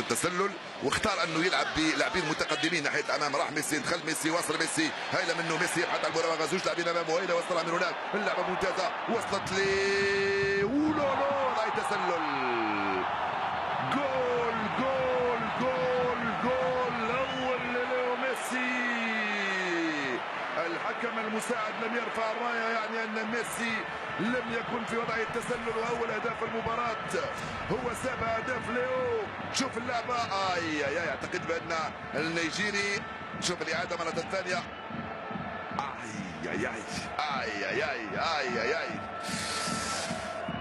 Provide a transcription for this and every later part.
التسلل، واختار انه يلعب بلاعبين متقدمين ناحيه الامام. راح ميسي، دخل ميسي، وصل ميسي، هايله منه ميسي، يبحث عن المراوغه، زوج لاعبين امامه، هايله وصلها من هناك، اللعبه ممتازه، وصلت لي ولولو، راي تسلل، جول جول جول جول اول لليو ميسي. الحكم المساعد لم يرفع الرايه، يعني ان ميسي لم يكن في وضع التسلل، واول اهداف المباراه هو سابع اهداف ليو. شوف اللعبه، اي اعتقد بان النيجيري، شوف الاعاده مره ثانيه، اي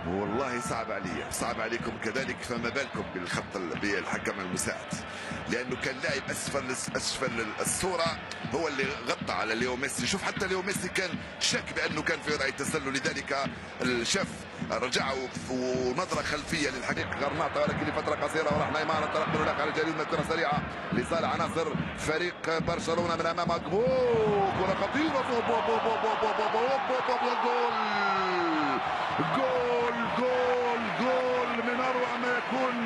والله صعب علي، صعب عليكم كذلك، فما بالكم بالخط بالحكم المساعد، لانه كان لاعب اسفل الصوره هو اللي غطى على ليو ميسي. شوف حتى ليو ميسي كان شك بانه كان في وضع التسلل، لذلك الشاف رجعه ونظره خلفيه للحكم غرناطه، ولكن لفتره قصيره، وراح نيمار انطلق من هناك على الجريد، كره سريعه لصالح عناصر فريق برشلونه من امام كره خطيره، جول من اروع ما يكون.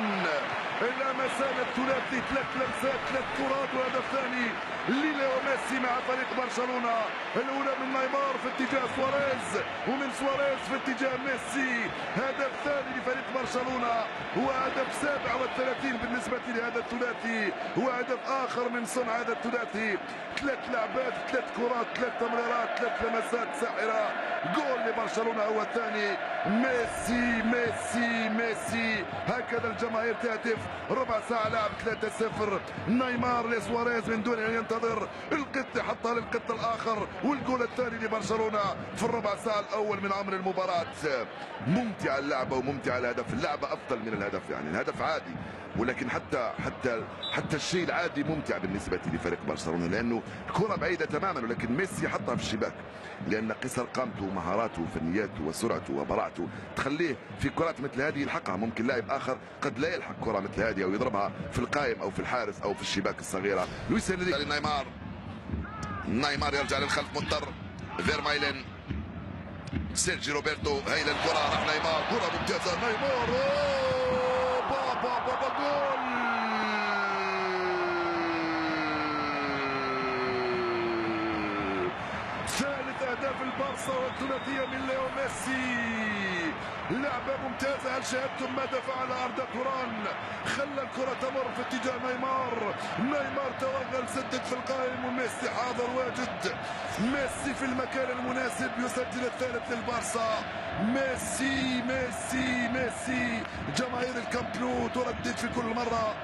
اللمسان الثلاثي، 3 لمسات 3 كرات، وهدف ثاني لليو ميسي مع فريق برشلونه. الاولى من نيمار في اتجاه سواريز، ومن سواريز في اتجاه ميسي. هدف ثاني لفريق برشلونه، هو هدف 37 بالنسبه لهذا الثلاثي، هو هدف اخر من صنع هذا الثلاثي. 3 لعبات، 3 كرات، 3 تمريرات، 3 لمسات ساحره. جول لبرشلونه هو الثاني. ميسي ميسي ميسي، هكذا الجماهير تهتف. ربع ساعه لعب، 3-0. نيمار لسواريز من دون ان ينتظر القط، حطها للقط الاخر، والجول الثاني لبرشلونه في الربع ساعه الاول من عمر المباراه. ممتعه اللعبه وممتعه الهدف، اللعبه افضل من الهدف، يعني الهدف عادي، ولكن حتى الشيء العادي ممتع بالنسبه لفريق برشلونه، لانه الكره بعيده تماما، ولكن ميسي حطها في الشباك، لان قصر قامته ومهاراته وفنياته وسرعته وبراعته تخليه في كرات مثل هذه يلحقها. ممكن لاعب اخر قد لا يلحق كره مثل هذه، او يضربها في القائم او في الحارس او في الشباك الصغيره. لويس انريكي لنيمار، نيمار يرجع للخلف، مضطر فيرمايلن، سيرجي روبرتو، هايله الكره، راح نيمار، كره ممتازه، نيمار، بابا جول. ثالث اهداف البارسا والثلاثيه من ليو ميسي. لعبه ممتازه، هل شاهدتم ماذا فعل اردا توران؟ خلى الكره تمر في اتجاه نيمار، نيمار توغل، سدد في القائم، وميسي حاضر واجد. ميسي في المكان المناسب يسجل الثالث للبارسا. ميسي ميسي ميسي، جماهير الكامب نو تردد في كل مره.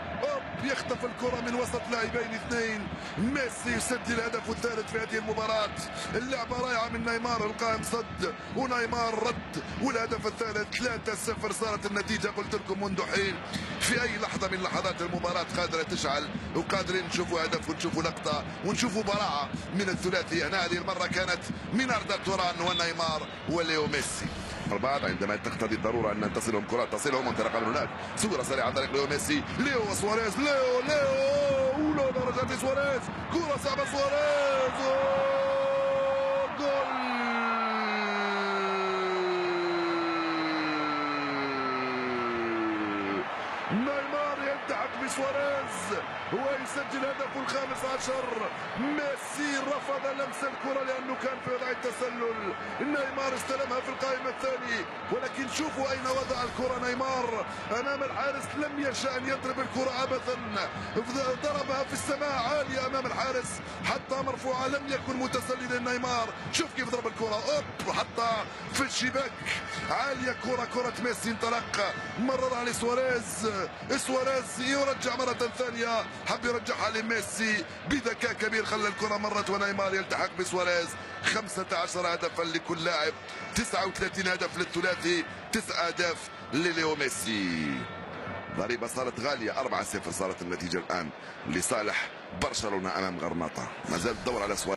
يخطف الكرة من وسط لاعبين اثنين، ميسي يسجل الهدف الثالث في هذه المباراة. اللعبة رائعة من نيمار، القائم صد ونيمار رد، والهدف الثالث. 3-0 صارت النتيجة، قلت لكم منذ حين. في أي لحظة من لحظات المباراة قادرة تشعل، وقادرين نشوفوا هدف ونشوفوا لقطة ونشوفوا براعة من الثلاثي. هنا هذه المرة كانت من أردا توران ونيمار وليو ميسي. بعد عندما تقتضي الضروره ان تصلهم كرات، تصلهم وانطلاقا من هناك، صوره سريعه عن طريق ليو ميسي، ليو وسواريز، ليو ولو درجات سواريز، كره صعبه، سواريز، جول. نيمار يلتحق بسواريز ويسجل هدفه ال15. ميسي رفض لمس الكرة لأنه كان في وضع التسلل. نيمار استلمها في القائمة الثاني، ولكن شوفوا أين وضع الكرة نيمار أمام الحارس. لم يشأ أن يضرب الكرة عبثا، ضربها في السماء عالية أمام الحارس، حتى مرفوعة، لم يكن متسللا نيمار. شوف كيف ضرب الكرة، حطها في الشباك عالية. كرة ميسي، انطلق، مررها لسواريز، سواريز يرجع مرة ثانية، حب يرجعها لميسي بذكاء كبير، خلى الكرة مرت ونيمار يلتحق بسواريز. 15 هدفا لكل لاعب، 39 هدف للثلاثي، 9 أهداف لليو ميسي. ضريبة صارت غالية، 4-0 صارت النتيجة الآن لصالح برشلونة أمام غرناطة. ما زال الدور على سواريز.